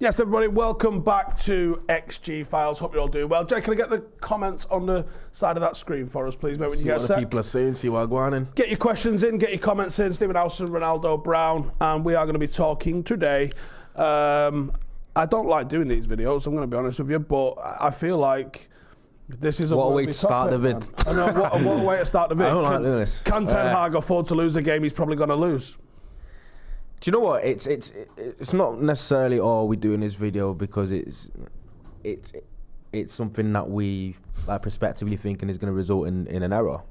Yes, everybody, welcome back to XG Files. Hope you're all doing well. Jay, can I get the comments on the side of that screen for us, please, mate, when you get a sec? See what people are saying, see what I'm going in. Get your questions in, get your comments in. Stephen Howson, Ronaldo, Brown, and we are going to be talking today. I don't like doing these videos, I'm going to be honest with you, but I feel like this is a what a way to start the vid. I know, what a way to start the vid. I don't like doing this. Can Ten Hag afford to lose a game he's probably going to lose? Do you know what? It's not necessarily we do in this video because it's something that we like prospectively thinking is going to result in an error,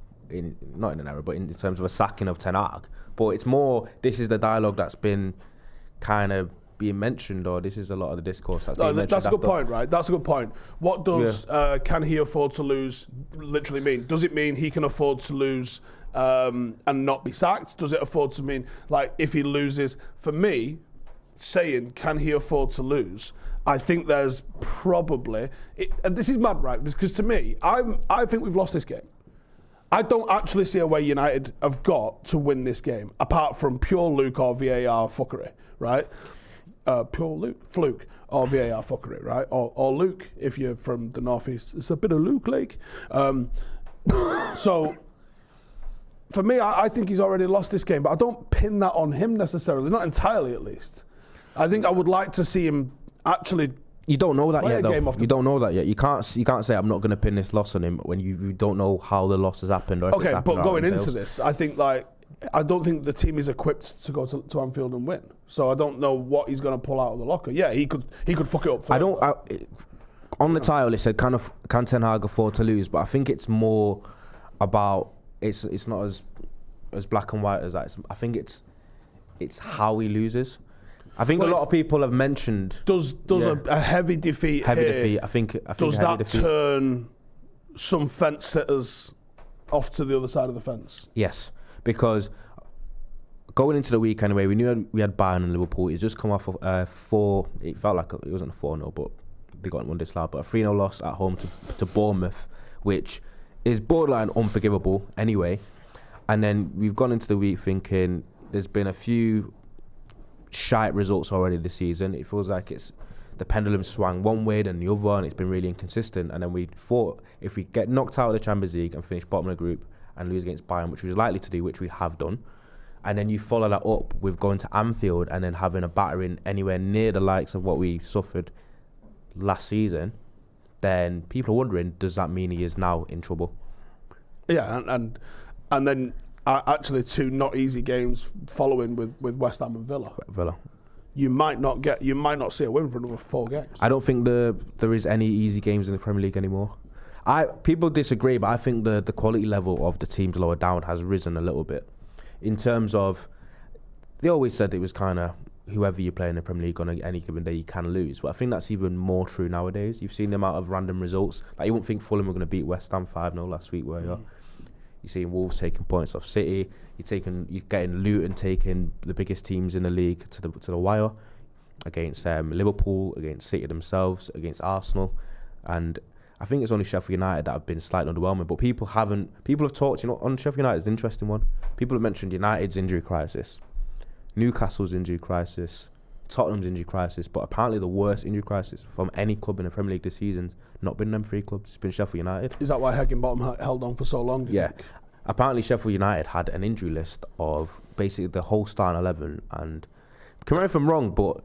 not in an error, but in terms of a sacking of Ten Hag. But it's more, this is the dialogue that's been kind of being mentioned, or this is a lot of the discourse that's being mentioned. That's a good point, right? That's a good point. What does can he afford to lose literally mean? Does it mean he can afford to lose and not be sacked? Does it afford to mean, like, if he loses? For me, saying can he afford to lose, I think there's probably, and this is mad, right? Because to me, I think we've lost this game. I don't actually see a way United have got to win this game, apart from pure Luke or VAR fuckery, right? Pure fluke or VAR fuckery, right? Or Luke, if you're from the northeast, it's a bit of Luke Lake. So for me, I think he's already lost this game, but I don't pin that on him necessarily, not entirely at least. I think I would like to see him actually. You don't know that yet, though. You don't know that yet. You can't say I'm not going to pin this loss on him when you don't know how the loss has happened. Or if it's happened, but going into this, I think I don't think the team is equipped to go to Anfield and win. So I don't know what he's going to pull out of the locker. Yeah, he could fuck it up further. On the title it said can Ten Hag afford to lose, but I think it's more about it's not as black and white as that. I think it's how he loses. I think a lot of people have mentioned does a heavy defeat. I think does that turn some fence sitters off to the other side of the fence? Yes, because going into the week anyway, we knew we had Bayern and Liverpool. It's just come off of 4. It felt like it wasn't a 4-0, but they got one disallowed. But a 3-0 loss at home to Bournemouth, which is borderline unforgivable anyway. And then we've gone into the week thinking there's been a few shite results already this season. It feels like the pendulum swung one way then the other, and it's been really inconsistent. And then we thought if we get knocked out of the Champions League and finish bottom of the group and lose against Bayern, which we was likely to do, which we have done, and then you follow that up with going to Anfield and then having a battering anywhere near the likes of what we suffered last season, then people are wondering, does that mean he is now in trouble? Yeah, and then actually 2 not easy games following with West Ham and Villa. You might not see a win for another 4 games. I don't think there is any easy games in the Premier League anymore. People disagree, but I think the quality level of the teams lower down has risen a little bit. In terms of, they always said it was kind of whoever you play in the Premier League on any given day you can lose, but I think that's even more true nowadays. You've seen the amount of random results. Like, you wouldn't think Fulham were going to beat West Ham 5-0 last week, were you? You're seeing Wolves taking points off City. You're getting Luton taking the biggest teams in the league to the wire against Liverpool, against City themselves, against Arsenal, and I think it's only Sheffield United that have been slightly underwhelming. But people have talked, on Sheffield United, it's an interesting one. People have mentioned United's injury crisis, Newcastle's injury crisis, Tottenham's injury crisis, but apparently the worst injury crisis from any club in the Premier League this season, not been them 3 clubs, it's been Sheffield United. Is that why Higginbottom held on for so long? Yeah. Apparently Sheffield United had an injury list of basically the whole starting 11, and correct me if I'm wrong, but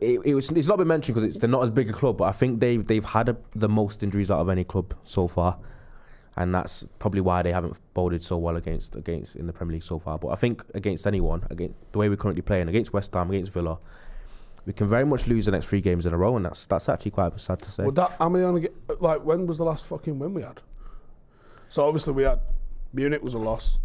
it's not been mentioned because they're not as big a club, but I think they've had the most injuries out of any club so far, and that's probably why they haven't bowled so well against in the Premier League so far. But I think against anyone, against the way we're currently playing, against West Ham, against Villa, we can very much lose the next 3 games in a row, and that's actually quite sad to say. Well, how many when was the last fucking win we had? So obviously we had Munich was a loss,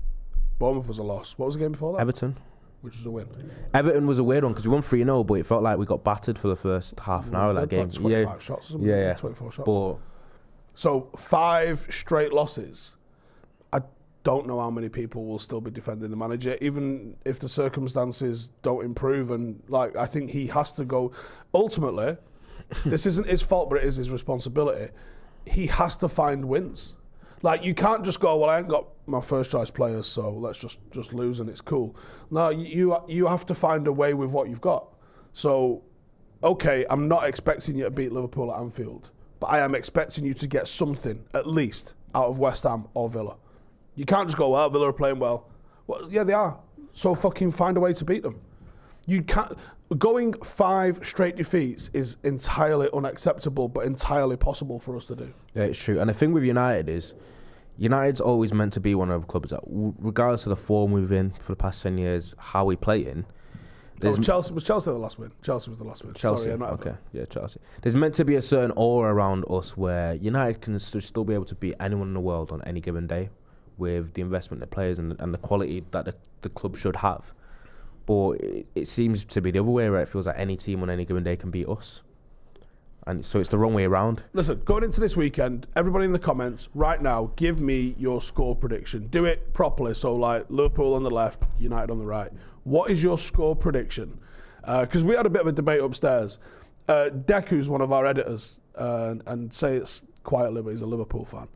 Bournemouth was a loss. What was the game before that? Everton. Which was a win. Everton was a weird one because we won 3-0, but it felt like we got battered for the first half an hour of that game. 25 shots or something. Yeah. 24 shots. But so 5 straight losses. I don't know how many people will still be defending the manager, even if the circumstances don't improve. And I think he has to go. Ultimately, this isn't his fault, but it is his responsibility. He has to find wins. You can't just go, well, I ain't got my first choice players, so let's just lose and it's cool. No, you have to find a way with what you've got. So okay, I'm not expecting you to beat Liverpool at Anfield, but I am expecting you to get something, at least, out of West Ham or Villa. You can't just go, well, Villa are playing well. Well, yeah, they are. So fucking find a way to beat them. You can't. Going 5 straight defeats is entirely unacceptable, but entirely possible for us to do. Yeah, it's true. And the thing with United is, United's always meant to be one of the clubs that, regardless of the form we've been for the past 10 years, how we play in. Was Chelsea the last win? Chelsea was the last win. Chelsea, Sorry, okay. Yeah, Chelsea. There's meant to be a certain aura around us where United can still be able to beat anyone in the world on any given day with the investment in the players and the quality that the club should have. But it seems to be the other way, where it feels like any team on any given day can beat us. And so it's the wrong way around. Listen, going into this weekend, everybody in the comments right now, give me your score prediction. Do it properly. So, like, Liverpool on the left, United on the right. What is your score prediction? Because we had a bit of a debate upstairs. Deku's one of our editors, and say it's quietly, but he's a Liverpool fan.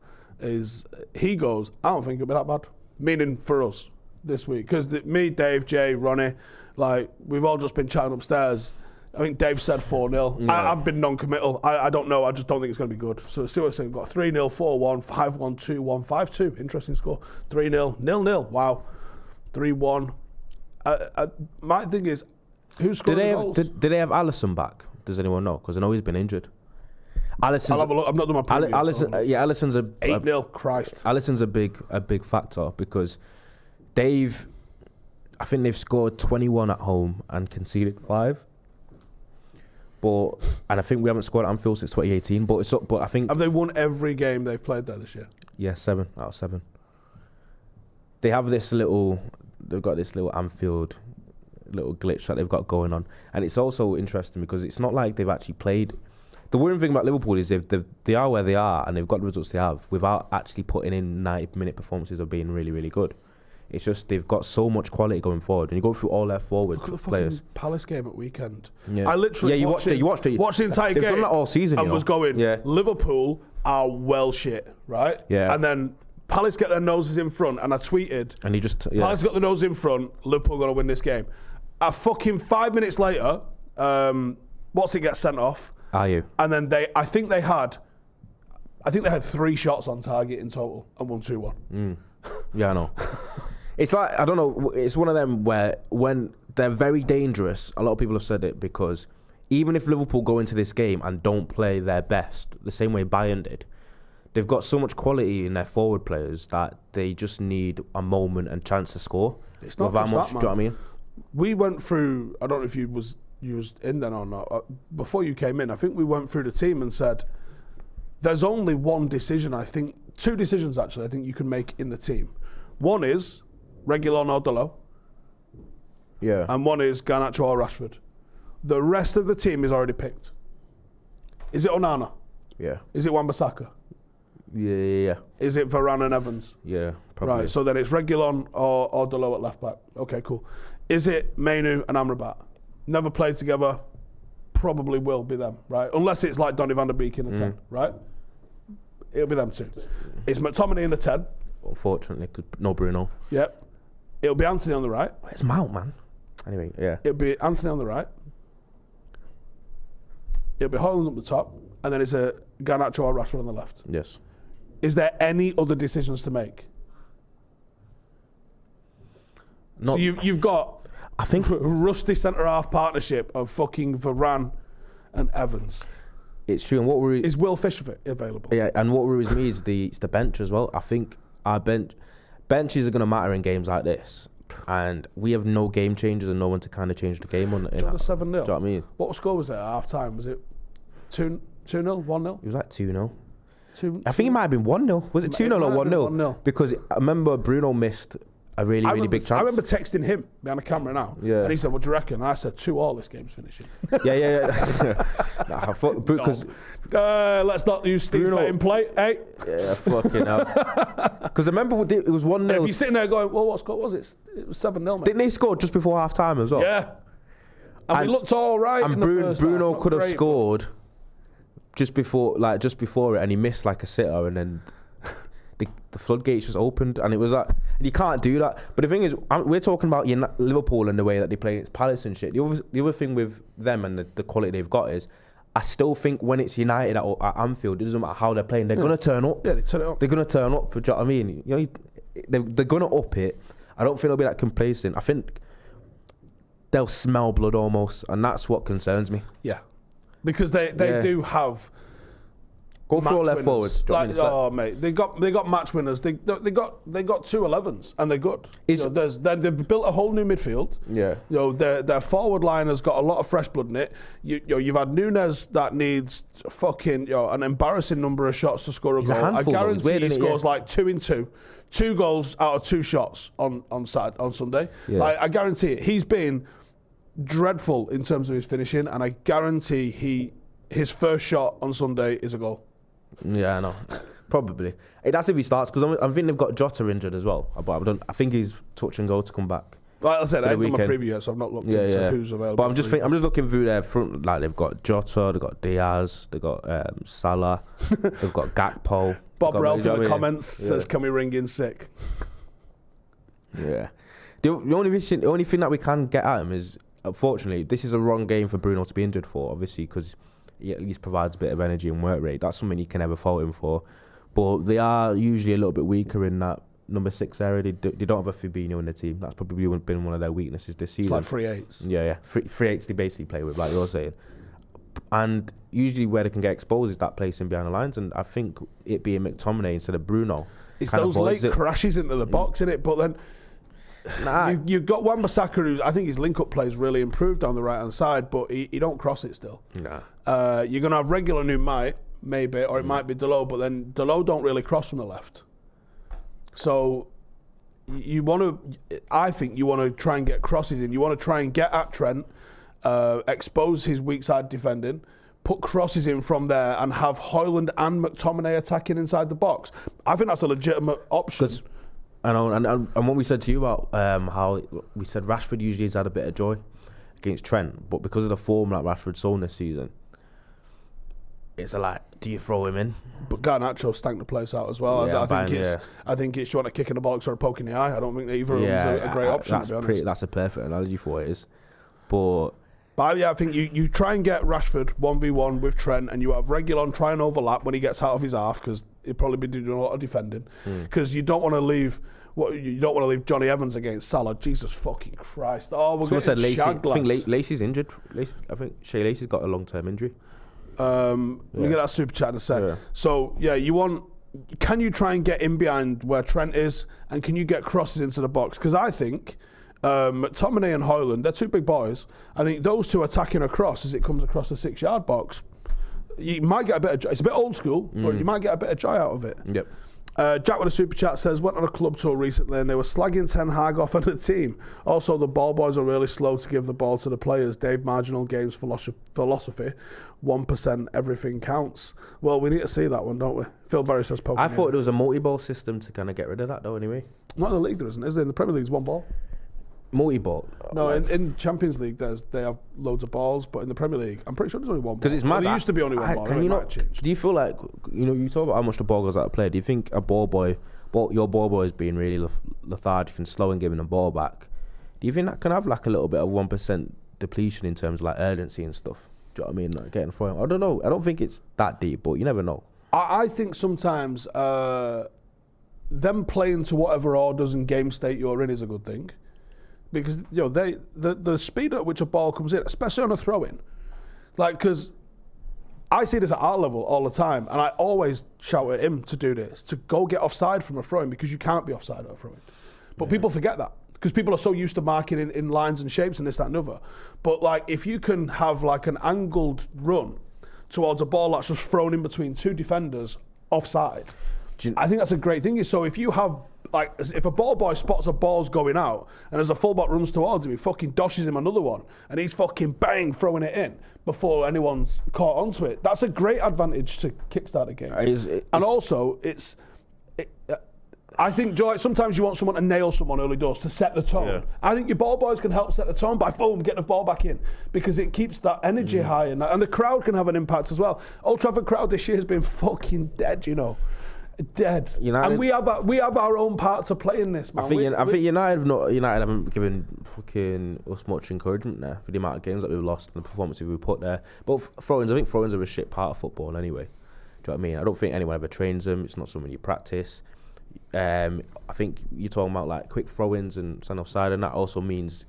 He goes, I don't think it'll be that bad. Meaning for us this week. Because me, Dave, Jay, Ronnie, like, we've all just been chatting upstairs. I think Dave said 4-0. No. I've been non-committal. I don't know. I just don't think it's going to be good. So see what I'm saying. We've got 3-0, 4-1, 5-1, 2-1, 5-2. Interesting score. 3-0, 0-0. Wow. 3-1. My thing is, who scored the goals? Did they have Alisson back? Does anyone know? Because I know he's been injured. Alisson's, I'll have a look. I'm not doing my preview. Alisson's a 8-0. Christ. Alisson's a big factor because I think they've scored 21 at home and conceded 5. And I think we haven't scored at Anfield since 2018. But I think, have they won every game they've played there this year? Yeah, 7 out of 7. They've got this little Anfield little glitch that they've got going on, and it's also interesting because it's not like they've actually played. The worrying thing about Liverpool is they are where they are and they've got the results they have without actually putting in 90-minute performances of being really, really good. It's just they've got so much quality going forward. When you go through all their forward players. Palace game at weekend. Yeah. I literally you watched it. Watched the entire game. They've done that all season. And was going, Liverpool are well shit, right? Yeah. And then Palace get their noses in front, and I tweeted, and he just Palace got the nose in front. Liverpool got to win this game. A fucking 5 minutes later, Watson gets sent off. Are you? And then I think they had 3 shots on target in total and won 2-1. Yeah, I know. It's like, I don't know, it's one of them where when they're very dangerous, a lot of people have said it, because even if Liverpool go into this game and don't play their best, the same way Bayern did, they've got so much quality in their forward players that they just need a moment and chance to score. It's not just that, man. Do you know what I mean? We went through, I don't know if you was in then or not, before you came in, I think we went through the team and said, there's only one decision, I think, 2 decisions actually, I think you can make in the team. One is Reguilon or Delo. Yeah. And one is Garnacho or Rashford. The rest of the team is already picked. Is it Onana? Yeah. Is it Wan-Bissaka? Yeah. Is it Varane and Evans? Yeah, probably. Right, so then it's Reguilon or Delo at left back. Okay, cool. Is it Mainu and Amrabat? Never played together. Probably will be them, right? Unless it's like Donny van der Beek in the 10, right? It'll be them 2. It's McTominay in the 10. Unfortunately, no Bruno. Yep. It'll be Anthony on the right. Where's Mount, man? Anyway, yeah. It'll be Anthony on the right. It'll be Haaland up the top. And then it's a Garnacho or Rashford on the left. Yes. Is there any other decisions to make? Not, so you've got, I think, a rusty centre-half partnership of fucking Varane and Evans. It's true. And what worries, is Will Fisher available? Yeah, and what worries me is the bench as well. I think our benches are going to matter in games like this, and we have no game changers and no one to kind of change the game on. Do you want a 7-0? Do you know what I mean? What score was it at half time? Was it 2-0, 1-0? It was like 2-0. I think it might have been 1-0. Was it 2-0 or 1-0? Because I remember Bruno missed a really big chance. I remember texting him behind the camera now. Yeah. And he said, what do you reckon? And I said, 2-2 this game's finishing. Yeah. Nah, because let's not use Steve's betting plate, eh? Yeah, fucking hell. Because I remember it was 1-0. If you're sitting there going, well, what score was it? It was 7-0, mate. Didn't they score just before half time as well? Yeah. And we looked all right in the first Bruno half. Could have scored just before it, and he missed like a sitter, and then the floodgates just opened, and it was like, And you can't do that. But the thing is, we're talking about Liverpool and the way that they play against Palace and shit. The other thing with them and the quality they've got is, I still think when it's United at Anfield, it doesn't matter how they're playing, they're going to turn up. Yeah, they turn it up. They're going to turn up. Do you know what I mean? You know, they're going to up it. I don't think they'll be that complacent. I think they'll smell blood almost, and that's what concerns me. Yeah, because they do have. Go for all left forwards. Mate, they got match winners. They got 2 11s, and they're good. They've built a whole new midfield. Yeah. Their forward line has got a lot of fresh blood in it. You've had Nunes that needs fucking an embarrassing number of shots to score a goal. I guarantee he scores like 2 in 2. 2 goals out of 2 shots on Sunday. Yeah. Like, I guarantee it. He's been dreadful in terms of his finishing, and I guarantee his first shot on Sunday is a goal. Yeah, I know. Probably. That's if he starts, because I think they've got Jota injured as well. But I think he's touch and go to come back. Like I said, I haven't done my preview yet, so I've not looked into who's available. But I'm just looking through their front. Like, they've got Jota, they've got Diaz, they've got Salah, they've got Gakpo. Bob Ralph in the comments says, "Can we ring in sick?" Yeah. The only thing that we can get at him is, unfortunately, this is a wrong game for Bruno to be injured for, obviously, because he at least provides a bit of energy and work rate. That's something you can never fault him for. But they are usually a little bit weaker in that number 6 area. They don't have a Fabinho in the team. That's probably been one of their weaknesses this season. It's like 3/8s. Yeah. 3/8s they basically play with, like you're saying. And usually where they can get exposed is that placing behind the lines. And I think it being McTominay instead of Bruno. It's those late crashes into the box, innit? But then you've got Wan-Bissaka, who I think his link-up play is really improved on the right-hand side, but he don't cross it still. Nah. You're going to have Regular who might, maybe, or it might be Dalot, but then Dalot don't really cross from the left. So I think you want to try and get crosses in. You want to try and get at Trent, expose his weak side defending, put crosses in from there, and have Højlund and McTominay attacking inside the box. I think that's a legitimate option. I know, and what we said to you about how we said Rashford usually has had a bit of joy against Trent, but because of the form that Rashford's shown this season, it's do you throw him in? But Garnacho stank the place out as well. Yeah, I think it's you want a kick in the bollocks or a poke in the eye. I don't think that either of them's a great option, to be honest. That's a perfect analogy for what it is. But I think you try and get Rashford 1v1 with Trent, and you have Reguilon try and overlap when he gets out of his half, because he'll probably be doing a lot of defending. Because you don't want to leave Johnny Evans against Salah. Jesus fucking Christ! Oh, we're getting shagged, lads. I think Lacey's injured. I think Shea Lacey's got a long-term injury. We get that super chat in a sec. Yeah. So can you try and get in behind where Trent is, and can you get crosses into the box? Because I think McTominay and Højlund, they're 2 big boys. I think those 2 attacking across as it comes across the 6-yard box, you might get a bit of joy. It's a bit old school, but you might get a bit of joy out of it. Yep. Jack with a super chat says, went on a club tour recently and they were slagging Ten Hag off on the team. Also, the ball boys are really slow to give the ball to the players. Dave Marginal Games philosophy, 1% everything counts. Well, we need to see that one, don't we? Phil Berry says poking. I thought there was a multi-ball system to kind of get rid of that, though, anyway. Not in the league, there isn't, is there? In the Premier League, it's 1 ball. Multi-ball? No, in Champions League, they have loads of balls, but in the Premier League, I'm pretty sure there's only 1 ball. Because it's mad. There used to be only 1 ball. Can you not? Do you feel like, you talk about how much the ball goes out of play. Do you think your ball boy is being really lethargic and slow and giving the ball back? Do you think that can have a little bit of 1% depletion in terms of urgency and stuff? Do you know what I mean? Like getting thrown. I don't know. I don't think it's that deep, but you never know. I think sometimes them playing to whatever orders and game state you're in is a good thing. Because the speed at which a ball comes in, especially on a throw-in, because I see this at our level all the time, and I always shout at him to do this, to go get offside from a throw-in, because you can't be offside at a throw-in. But people forget that, because people are so used to marking in lines and shapes and this, that, and other. But if you can have an angled run towards a ball that's just thrown in between 2 defenders offside, I think that's a great thing. So if you have, if a ball boy spots a ball's going out and as a fullback runs towards him, he fucking doshes him another one and he's fucking bang throwing it in before anyone's caught onto it. That's a great advantage to kickstart a game. And also, I think sometimes you want someone to nail someone early doors to set the tone. Yeah. I think your ball boys can help set the tone by getting the ball back in, because it keeps that energy high, and the crowd can have an impact as well. Old Trafford crowd this year has been fucking dead, Dead. United, and we have our own part to play in this, man. I think United haven't given fucking us much encouragement there for the amount of games that we've lost and the performances we put there. But throw-ins, I think throw-ins are a shit part of football anyway. Do you know what I mean? I don't think anyone ever trains them. It's not something you practice. I think you're talking about like quick throw-ins and stand offside, and that also means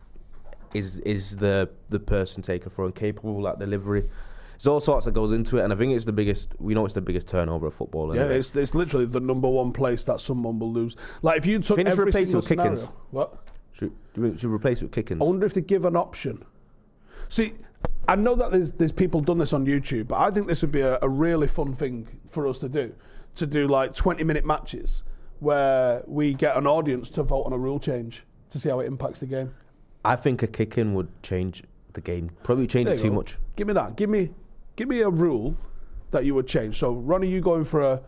is the person taking a throw-in capable of like delivery. There's all sorts that goes into it, and I think it's the biggest. We know it's the biggest turnover of football. Yeah, it's literally the number one place that someone will lose. Like if you took every single scenario, what? Should replace it with kick-ins? I wonder if they give an option. See, I know that there's people done this on YouTube, but I think this would be a really fun thing for us to do like 20-minute matches where we get an audience to vote on a rule change to see how it impacts the game. I think a kick-in would change the game. Probably change it too much. Give me that. Give me a rule that you would change. So, Ronnie, you going for a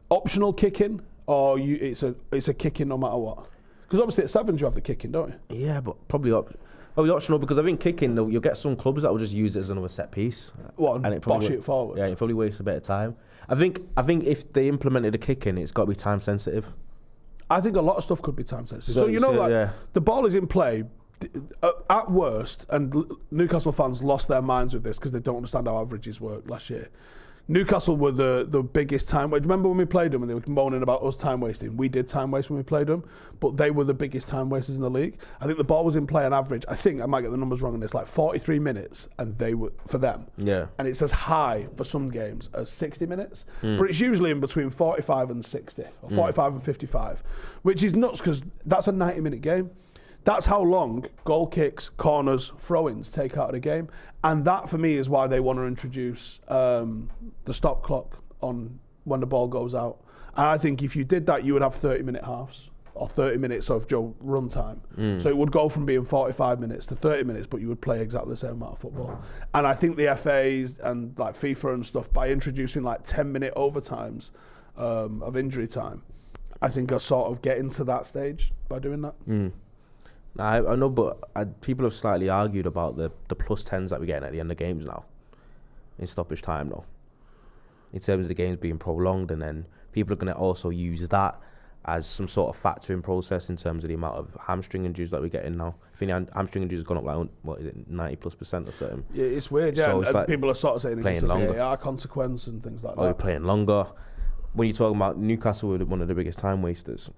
optional kick-in, or it's a kick-in no matter what? Because obviously at sevens you have the kick-in, don't you? Yeah, but probably optional, because I think kick-in, you'll get some clubs that will just use it as another set piece. What, and bosh it forward? Yeah, it probably wastes a bit of time. I think if they implemented a kick-in, it's got to be time sensitive. I think a lot of stuff could be time sensitive. So the ball is in play. At worst, and Newcastle fans lost their minds with this because they don't understand how averages work last year. Newcastle were the biggest time waste. Remember when we played them and they were moaning about us time wasting? We did time waste when we played them, but they were the biggest time wasters in the league. I think the ball was in play on average. I think I might get the numbers wrong on this, like 43 minutes, and they were for them. Yeah. And it's as high for some games as 60 minutes, but it's usually in between 45 and 60 or 45 and 55, which is nuts because that's a 90-minute game. That's how long goal kicks, corners, throw-ins take out of the game. And that, for me, is why they want to introduce the stop clock on when the ball goes out. And I think if you did that, you would have 30-minute halves or 30 minutes of run time. So it would go from being 45 minutes to 30 minutes, but you would play exactly the same amount of football. And I think the FAs and like FIFA and stuff, by introducing like 10-minute overtimes of injury time, I think are sort of getting to that stage by doing that. I know, but people have slightly argued about the plus 10s that we're getting at the end of games now, in stoppage time though, in terms of the games being prolonged, and then people are going to also use that as some sort of factor in process in terms of the amount of hamstring injuries that we're getting now. I think the hamstring injuries have gone up like, what is it, 90+% or something. Yeah, it's weird, yeah. So it's like people are sort of saying it's a VAR consequence and things like that. You're playing longer. When you're talking about Newcastle were one of the biggest time wasters,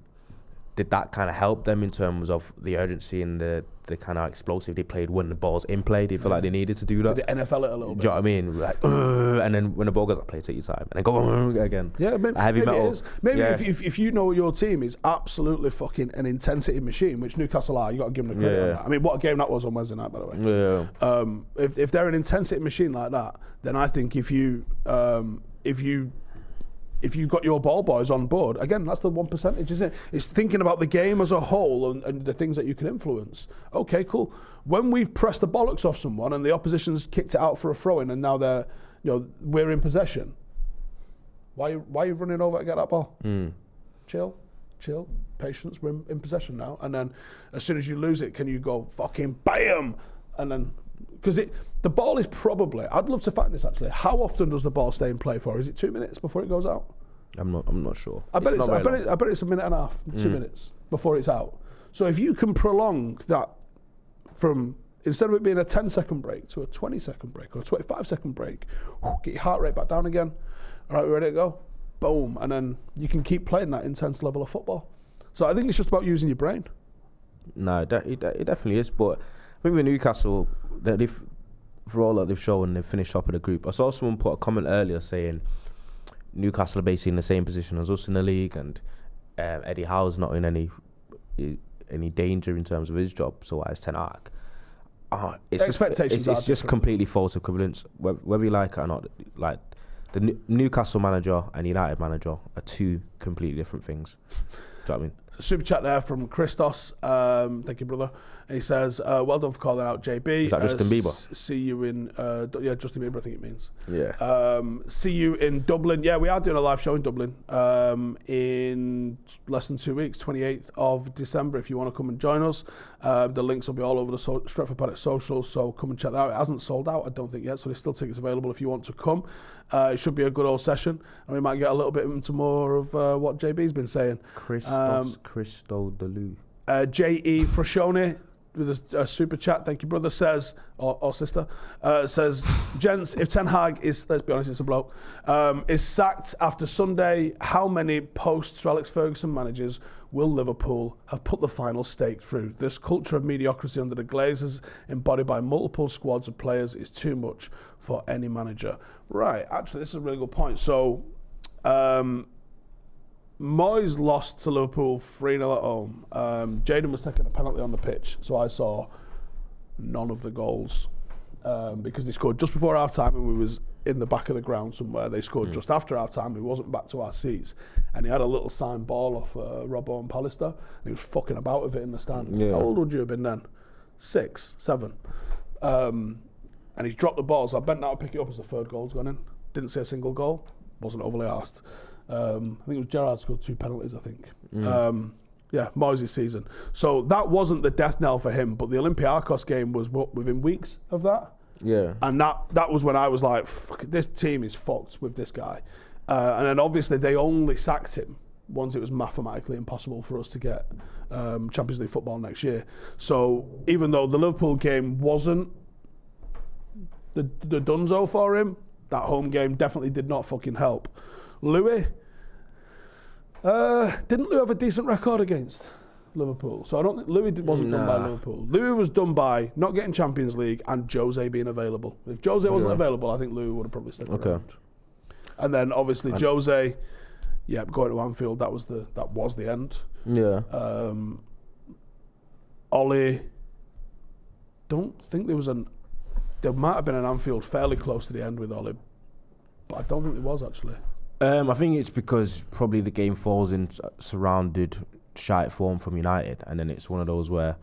did that kind of help them in terms of the urgency and the kind of explosive they played when the ball's in play? Do you feel like they needed to do that? Did the NFL it a little bit? Do you know what I mean? Like, and then when the ball goes up, play, take your time, and then go again. Yeah, maybe metal. It is. Maybe if you know your team is absolutely fucking an intensity machine, which Newcastle are, you got to give them the credit on that. I mean, what a game that was on Wednesday night, by the way. Yeah. If they're an intensity machine like that, then I think if you got your ball boys on board, again, that's the 1%, isn't it? It's thinking about the game as a whole and the things that you can influence. Okay, cool. When we've pressed the bollocks off someone and the opposition's kicked it out for a throw-in and now we're in possession, why are you running over to get that ball? Chill, patience, we're in possession now. And then as soon as you lose it, can you go fucking BAM? And then, because the ball is probably, I'd love to find this actually, how often does the ball stay in play for? Is it 2 minutes before it goes out? I'm not sure. I bet it's a minute and a half, 2 minutes before it's out. So if you can prolong that from, instead of it being a 10-second break to a 20-second break or a 25-second break, get your heart rate back down again. All right, we're ready to go. Boom. And then you can keep playing that intense level of football. So I think it's just about using your brain. No, it definitely is. But I think with Newcastle, for all that they've shown, they've finished top of the group. I saw someone put a comment earlier saying Newcastle are basically in the same position as us in the league, and Eddie Howe's not in any danger in terms of his job. So why is Ten Hag? It's just completely false equivalence, whether you like it or not. Like the Newcastle manager and United manager are two completely different things. Do you know what I mean? Super chat there from Christos. Thank you, brother. He says, well done for calling out JB. Is that Justin Bieber? See you in, Justin Bieber, I think it means. Yeah. See you in Dublin. Yeah, we are doing a live show in Dublin in less than 2 weeks, 28th of December, if you want to come and join us. The links will be all over the Stretford Paddock socials, so come and check that out. It hasn't sold out, I don't think yet, so there's still tickets available if you want to come. It should be a good old session, and we might get a little bit into more of what JB's been saying. Christo Delu. J.E. Frashoni with a super chat, thank you, brother, says, or sister, says, gents, if Ten Hag is, let's be honest, it's a bloke, is sacked after Sunday, how many post-Sir Alex Ferguson managers will Liverpool have put the final stake through? This culture of mediocrity under the Glazers, embodied by multiple squads of players, is too much for any manager. Right, actually, this is a really good point. So, Moyes lost to Liverpool 3-0 at home. Jadon was taking a penalty on the pitch, so I saw none of the goals because they scored just before half-time and we was in the back of the ground somewhere. They scored just after half-time. We wasn't back to our seats. And he had a little signed ball off Robbo and Pallister, and he was fucking about with it in the stand. Yeah. How old would you have been then? 6, 7. And he's dropped the ball, so I bent down to pick it up as the third goal's gone in. Didn't see a single goal. Wasn't overly asked. I think it was Gerrard scored 2 penalties, I think. Yeah, Moyes' season. So that wasn't the death knell for him, but the Olympiacos game was within weeks of that. Yeah. And that was when I was like, fuck, this team is fucked with this guy. And then obviously they only sacked him once it was mathematically impossible for us to get Champions League football next year. So even though the Liverpool game wasn't the dunzo for him, that home game definitely did not fucking help. Louis, didn't Louis have a decent record against Liverpool? So I don't think Louis wasn't done by Liverpool. Louis was done by not getting Champions League and Jose being available. If Jose wasn't available, I think Louis would have probably stayed around. And then obviously Jose, going to Anfield, that was the end. Yeah. Ollie, don't think there might have been an Anfield fairly close to the end with Ollie, but I don't think there was actually. I think it's because probably the game falls in surrounded shite form from United, and then it's one of those where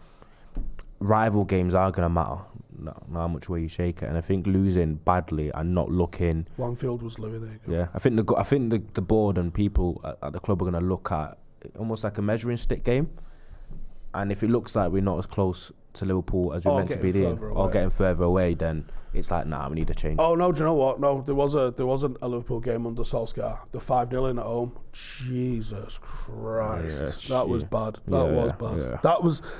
rival games are going to matter, no how much way you shake it. And I think losing badly and not looking. Anfield was Louis, there you go. Yeah, I think the board and people at the club are going to look at it almost like a measuring stick game, and if it looks like we're not as close to Liverpool as we're meant to be there, or getting further away, then it's like, we need a change. Oh no, do you know what? No, there was a Liverpool game under Solskjaer, the 5-0 in at home. Jesus Christ, that was bad. That was bad. Yeah.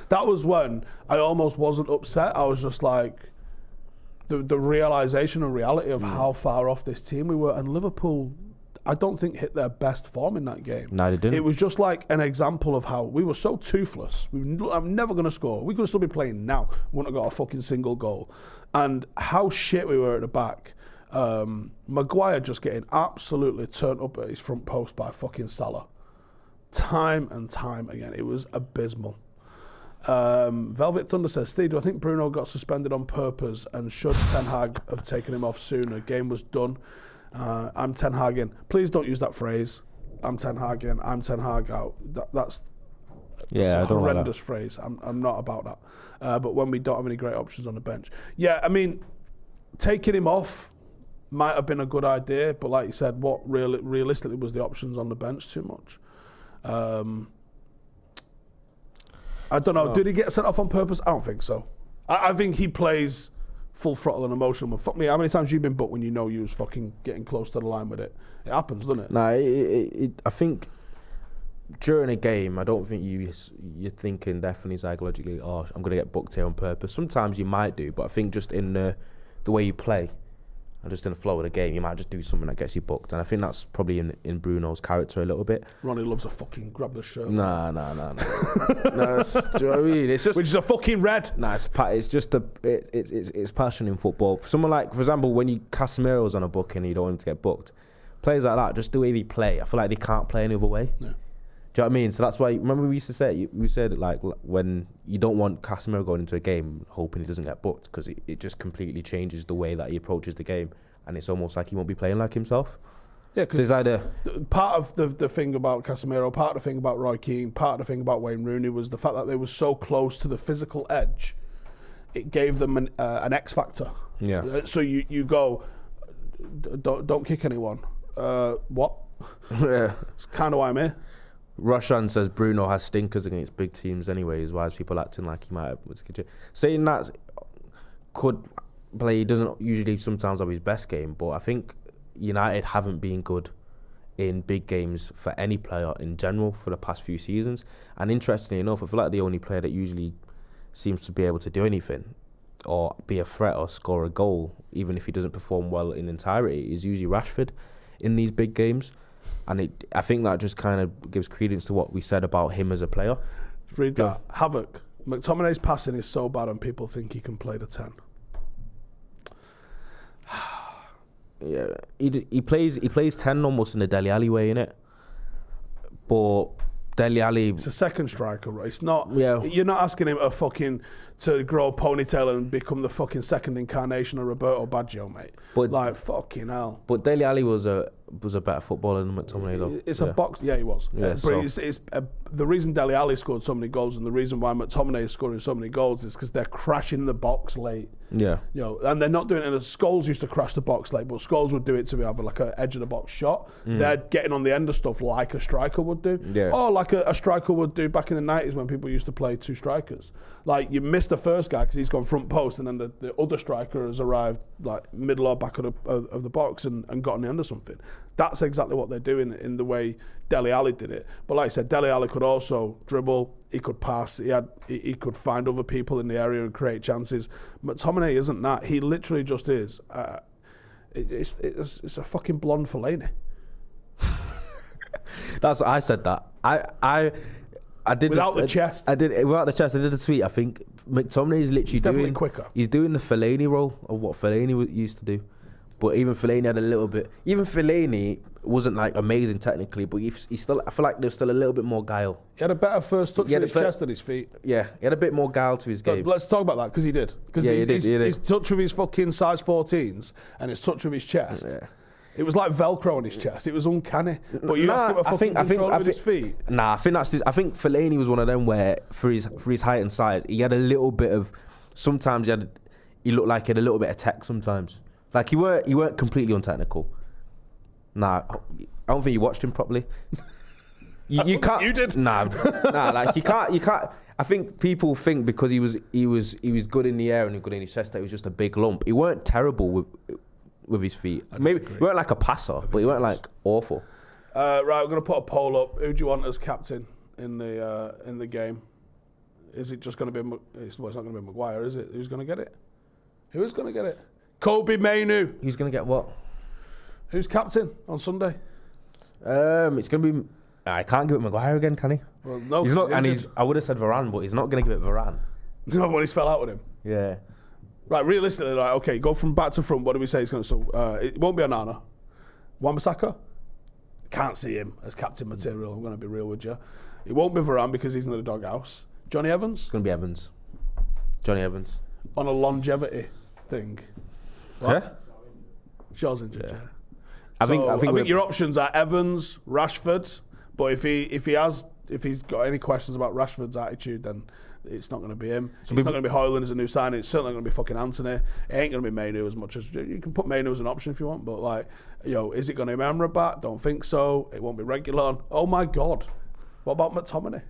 That was when I almost wasn't upset. I was just like, the realization and reality of how far off this team we were, and Liverpool, I don't think hit their best form in that game. No, they didn't. It was just like an example of how we were so toothless. I'm never going to score. We could still be playing now. Wouldn't have got a fucking single goal. And how shit we were at the back. Maguire just getting absolutely turned up at his front post by fucking Salah. Time and time again. It was abysmal. Velvet Thunder says, Steve, do I think Bruno got suspended on purpose, and should Ten Hag have taken him off sooner? Game was done. I'm Ten Hag in. Please don't use that phrase. I'm Ten Hag in. I'm Ten Hag out. That's a horrendous phrase. I'm not about that. But when we don't have any great options on the bench, I mean, taking him off might have been a good idea. But like you said, what realistically was the options on the bench too much? I don't know. Did he get sent off on purpose? I don't think so. I think he plays full throttle and emotional. Fuck me, how many times you've been booked when you know you was fucking getting close to the line with it? It happens, doesn't it? No, I think during a game, I don't think you're thinking definitely psychologically, I'm going to get booked here on purpose. Sometimes you might do, but I think just in the way you play and just in the flow of the game, you might just do something that gets you booked. And I think that's probably in Bruno's character a little bit. Ronnie loves a fucking grab the shirt. No. No, do you know what I mean? It's just, which is a fucking red. Nah, it's just it's passion in football. Someone like, for example, when Casemiro's on a booking and you don't want him to get booked, players like that, just the way they play, I feel like they can't play any other way. Yeah. Do you know what I mean? So that's why, remember we used to say, we said like when you don't want Casemiro going into a game hoping he doesn't get booked, because it just completely changes the way that he approaches the game, and it's almost like he won't be playing like himself. Yeah, So it's either part of the thing about Casemiro, part of the thing about Roy Keane, part of the thing about Wayne Rooney was the fact that they were so close to the physical edge. It gave them an X factor. Yeah. So you go, don't kick anyone. What? Yeah. It's kind of why I'm here. Roshan says Bruno has stinkers against big teams anyways. Why is people acting like he might have? Saying that could play. He doesn't usually sometimes have his best game, but I think United haven't been good in big games for any player in general for the past few seasons. And interestingly enough, I feel like the only player that usually seems to be able to do anything or be a threat or score a goal, even if he doesn't perform well in entirety, is usually Rashford in these big games. And I think that just kind of gives credence to what we said about him as a player. Read that. Havoc. McTominay's passing is so bad and people think he can play the 10. Yeah, he plays 10 almost in a Dele Alli way, innit? But Dele Alli... It's a second striker, right? It's not... Yeah. You're not asking him to grow a ponytail and become the fucking second incarnation of Roberto Baggio, mate. But, like, fucking hell. But Dele Alli was a better footballer than McTominay, though. It's a box... Yeah, he was. Yeah, but the reason Dele Alli scored so many goals and the reason why McTominay is scoring so many goals is because they're crashing the box late. Yeah. You know, and they're not doing it. Scholes used to crash the box late, but Scholes would do it to have like an edge of the box shot. They're getting on the end of stuff like a striker would do. Yeah. Or like a striker would do back in the 90s when people used to play two strikers. Like, you miss the first guy because he's gone front post, and then the other striker has arrived like middle or back of the box and got on the end of something. That's exactly what they're doing in the way Dele Alli did it. But like I said, Dele Alli could also dribble, he could pass, he could find other people in the area and create chances. McTominay isn't that. He literally just is. It's a fucking blonde Fellaini. That's I said that. I did without the chest. I did without the chest. I did the tweet. I think McTominay is literally definitely quicker. He's doing the Fellaini role of what Fellaini used to do. But even Fellaini had a little bit. Even Fellaini wasn't like amazing technically, but he still. I feel like there's still a little bit more guile. He had a better first touch with his chest than his feet. Yeah, he had a bit more guile to his game. Let's talk about that because he did. Because he did. His touch with his fucking size 14s and his touch with his chest. Yeah. It was like Velcro on his chest. It was uncanny. But you ask him a fucking control with his feet. Nah, I think Fellaini was one of them where for his height and size, he had a little bit of. Sometimes he looked like he had a little bit of tech. Sometimes, like he weren't completely untechnical. Nah, I don't think you watched him properly. You can't. You did. Nah. Like you can't. I think people think because he was good in the air and good in his chest that he was just a big lump. He weren't terrible with his feet. Maybe he weren't like a passer, but he weren't like awful. Right, we're gonna put a poll up. Who do you want as captain in the game? Is it just gonna be? It's not gonna be Maguire, is it? Who's gonna get it? Who is gonna get it? Kobe Mainu. Who's gonna get what? Who's captain on Sunday? It's gonna be. I can't give it Maguire again, can he? Well, no, he's not. And I would have said Varane, but he's not gonna give it Varane. No, when he's fell out with him. Yeah. Right, realistically, right, okay, go from back to front. What do we say it's going to... So, it won't be Onana. Wan-Bissaka? Can't see him as captain material, I'm going to be real with you. It won't be Varane because he's in the doghouse. Johnny Evans? It's going to be Evans. Johnny Evans. On a longevity thing. What? Yeah? Shaw's injured, yeah. I think your options are Evans, Rashford, but if he's got any questions about Rashford's attitude, then it's not going to be him. It's not going to be Højlund as a new signing. It's certainly going to be fucking Anthony. It ain't going to be Mainu as much as you can put Mainu as an option if you want. But like, is it going to be Amrabat? Don't think so. It won't be Reguilon. Oh my God! What about McTominay?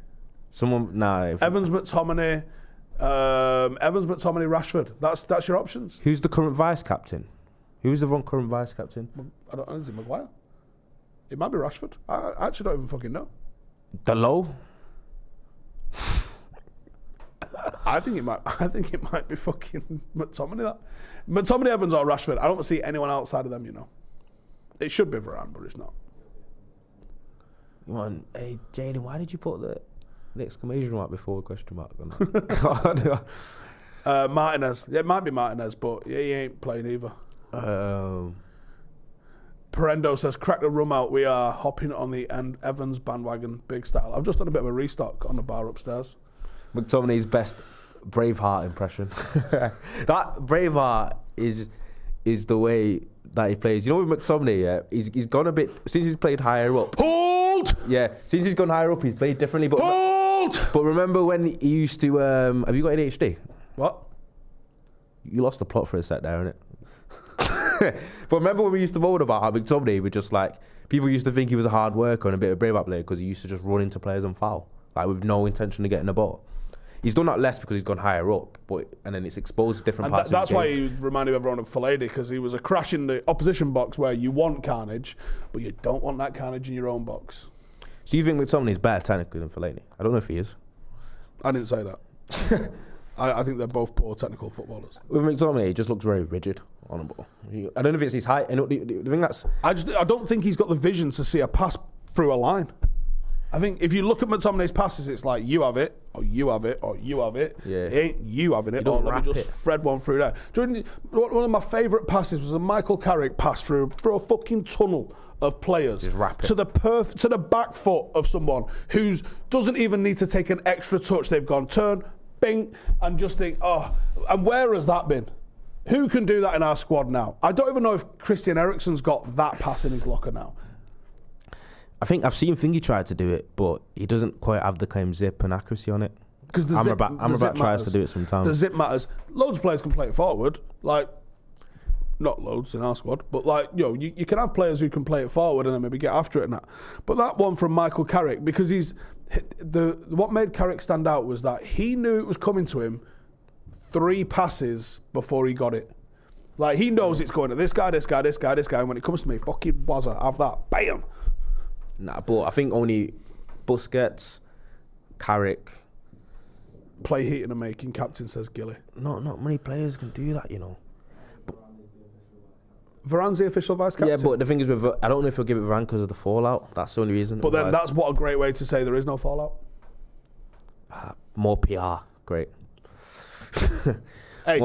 Evans, McTominay, Rashford. That's your options. Who's the current vice captain? Who's the current vice captain? I don't know. Is it Maguire? It might be Rashford. I actually don't even fucking know. Dalot? I think it might be fucking McTominay. McTominay, Evans or Rashford. I don't see anyone outside of them, It should be Varane, but it's not. Hey, Jaden, why did you put the exclamation mark before the question mark on that? Martinez. Yeah, it might be Martinez, but he ain't playing either. Perendo says, crack the rum out. We are hopping on the Evans bandwagon, big style. I've just done a bit of a restock on the bar upstairs. McTominay's best Braveheart impression. That Braveheart is is the way that he plays. You know, with McTominay, yeah, he's gone a bit since he's played higher up. Hold! Yeah, since he's gone higher up, he's played differently. But Hold! But remember when he used to? Have you got ADHD? What? You lost the plot for a sec there, innit? But remember when we used to moan about how McTominay would just like people used to think he was a hard worker and a bit of a brave player because he used to just run into players and foul, like with no intention of getting the ball. He's done that less because he's gone higher up, and then it's exposed different parts. That's why he reminded everyone of Fellaini, because he was a crash in the opposition box where you want carnage, but you don't want that carnage in your own box. So you think McTominay is better technically than Fellaini? I don't know if he is. I didn't say that. I think they're both poor technical footballers. With McTominay, he just looks very rigid on the ball. I don't know if it's his height. I think that's. I don't think he's got the vision to see a pass through a line. I think if you look at McTominay's passes, it's like you have it, or you have it, or you have it. Yeah. It ain't you having it. Or let me just thread one through there. One of my favourite passes was a Michael Carrick pass through a fucking tunnel of players to the back foot of someone who doesn't even need to take an extra touch. They've gone turn, bing, and just think, oh, and where has that been? Who can do that in our squad now? I don't even know if Christian Eriksen's got that pass in his locker now. I think I've seen Thingy try to do it, but he doesn't quite have the kind of zip and accuracy on it. Because Amrabat tries to do it sometimes. The zip matters. Loads of players can play it forward, like not loads in our squad, but like you can have players who can play it forward and then maybe get after it and that. But that one from Michael Carrick, because what made Carrick stand out was that he knew it was coming to him 3 passes before he got it. Like he knows it's going to this guy, this guy, this guy, this guy, and when it comes to me, fucking wazza, have that, bam. Nah, but I think only Busquets, Carrick. Play heating and making, captain says Gilly. Not many players can do that, you know. Varane's the official vice captain. Yeah, but the thing is, I don't know if he'll give it Varane because of the fallout. That's the only reason. But then that's what a great way to say there is no fallout. More PR, great. Hey,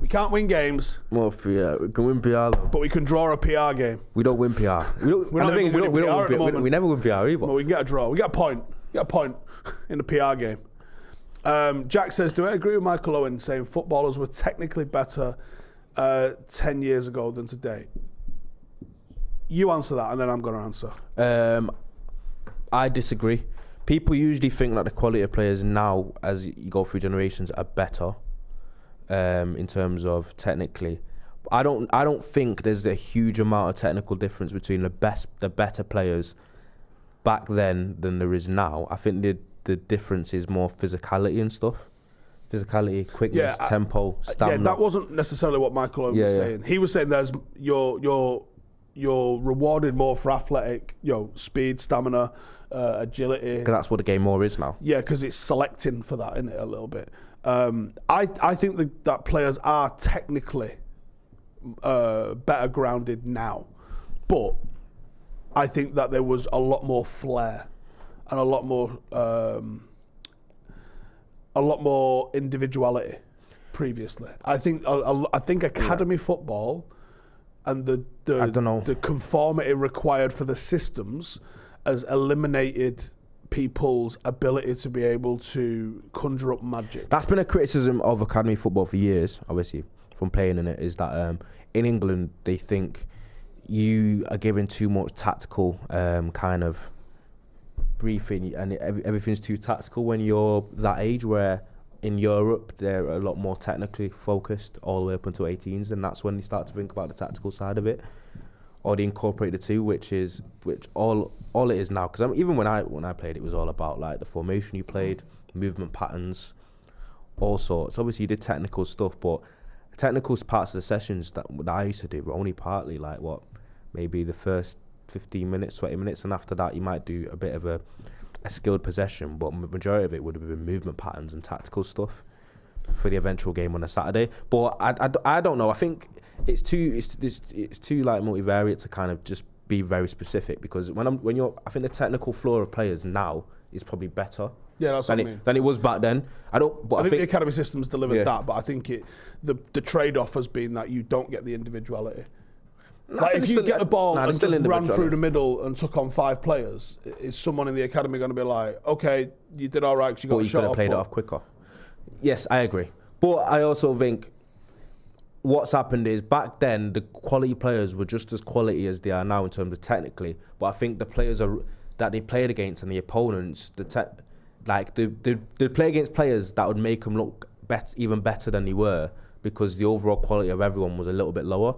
we can't win games. More PR. We can win PR though. But we can draw a PR game. We don't win PR. We never win PR either. Well, we can get a draw. We get a point. We get a point in the PR game. Jack says, do I agree with Michael Owen saying footballers were technically better 10 years ago than today? You answer that and then I'm going to answer. I disagree. People usually think that the quality of players now, as you go through generations, are better in terms of technically. I don't think there's a huge amount of technical difference between the better players back then than there is now. I think the difference is more physicality and stuff. Physicality, quickness, tempo, stamina. Yeah, that wasn't necessarily what Michael Owen was saying. He was saying there's you're rewarded more for athletic, speed, stamina, agility. Because that's what the game more is now. Yeah, because it's selecting for that, isn't it, a little bit. I think that players are technically better grounded now, but I think that there was a lot more flair and a lot more individuality previously. I think academy football and the conformity required for the systems has eliminated people's ability to be able to conjure up magic. That's been a criticism of academy football for years, obviously, from playing in it, is that in England they think you are given too much tactical kind of briefing and everything's too tactical when you're that age, where in Europe they're a lot more technically focused all the way up until 18s, and that's when they start to think about the tactical side of it, or they incorporate the two, which all it is now. Because even when I played, it was all about like the formation you played, movement patterns, all sorts. Obviously you did technical stuff, but technical parts of the sessions that I used to do were only partly like maybe the first 15 minutes, 20 minutes, and after that you might do a bit of a skilled possession, but the majority of it would have been movement patterns and tactical stuff for the eventual game on a Saturday. But I don't know. I think it's too like multivariate to kind of just be very specific, because I think the technical floor of players now is probably better. Yeah, that's what I mean. Than it was back then. I think the academy system's delivered that, but I think the trade-off has been that you don't get the individuality. Like if you get the ball and just ran through the middle and took on 5 players, is someone in the academy going to be like, okay, you did all right because you got a shot off? But you could have played it off quicker. Yes, I agree. But I also think what's happened is back then the quality players were just as quality as they are now in terms of technically. But I think the players that they played against and the opponents, they play against players that would make them look even better than they were because the overall quality of everyone was a little bit lower.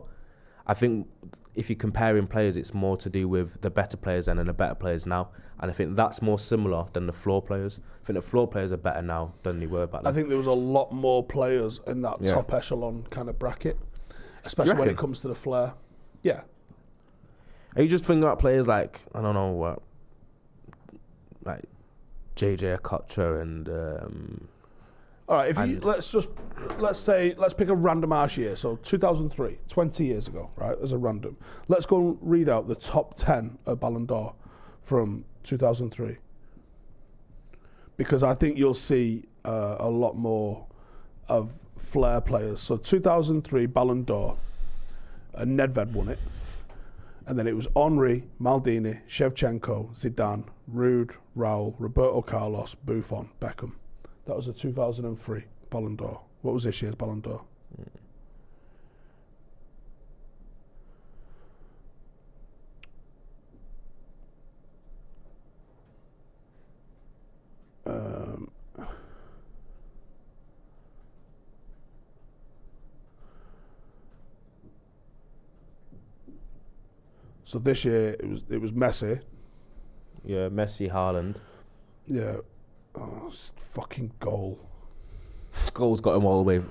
I think if you're comparing players, it's more to do with the better players then and the better players now. And I think that's more similar than the floor players. I think the floor players are better now than they were back then. I think there was a lot more players in that top echelon kind of bracket, especially when it comes to the flair. Yeah. Are you just thinking about players like, I don't know, what, like JJ Okocha and... All right, let's pick a random ass year. So 2003, 20 years ago, right, as a random. Let's go and read out the top 10 of Ballon d'Or from 2003. Because I think you'll see a lot more of flair players. So 2003 Ballon d'Or, Nedved won it. And then it was Henry, Maldini, Shevchenko, Zidane, Ruud, Raul, Roberto Carlos, Buffon, Beckham. That was a 2003 Ballon d'Or. What was this year's Ballon d'Or? So this year it was Messi. Yeah, Messi, Haaland. Yeah. Oh, fucking goal. Goal's got him all the way.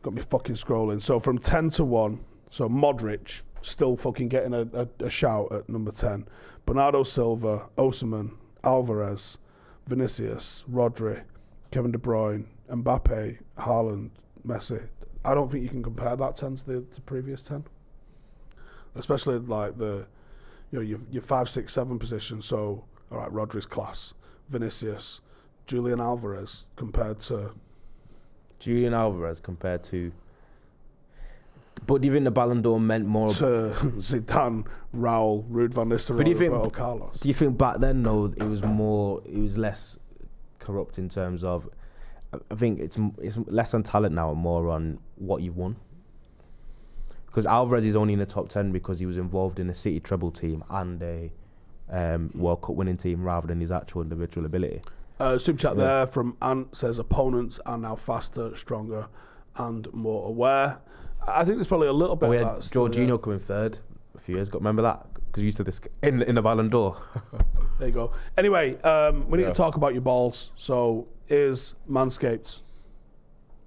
Got me fucking scrolling. So from 10 to 1, so Modric still fucking getting a shout at number 10. Bernardo Silva, Osimhen, Alvarez, Vinicius, Rodri, Kevin De Bruyne, Mbappe, Haaland, Messi. I don't think you can compare that 10 to the previous 10. Especially like your 5, 6, 7 position. So, all right, Rodri's class. Vinicius, Julian Alvarez compared to... But do you think the Ballon d'Or meant more... To Zidane, Raul, Ruud van Nistelrooy, Roberto Carlos. Do you think back then, though, it was less corrupt in terms of... I think it's less on talent now and more on what you've won. Because Alvarez is only in the top 10 because he was involved in a City treble team and a World Cup winning team rather than his actual individual ability. Super chat there from Ant says opponents are now faster, stronger and more aware. I think there's probably a little bit of that. Jorginho coming third a few years ago. Remember that? Because he used to this in the Ballon d'Or. There you go. Anyway, we need to talk about your balls. So here's Manscaped.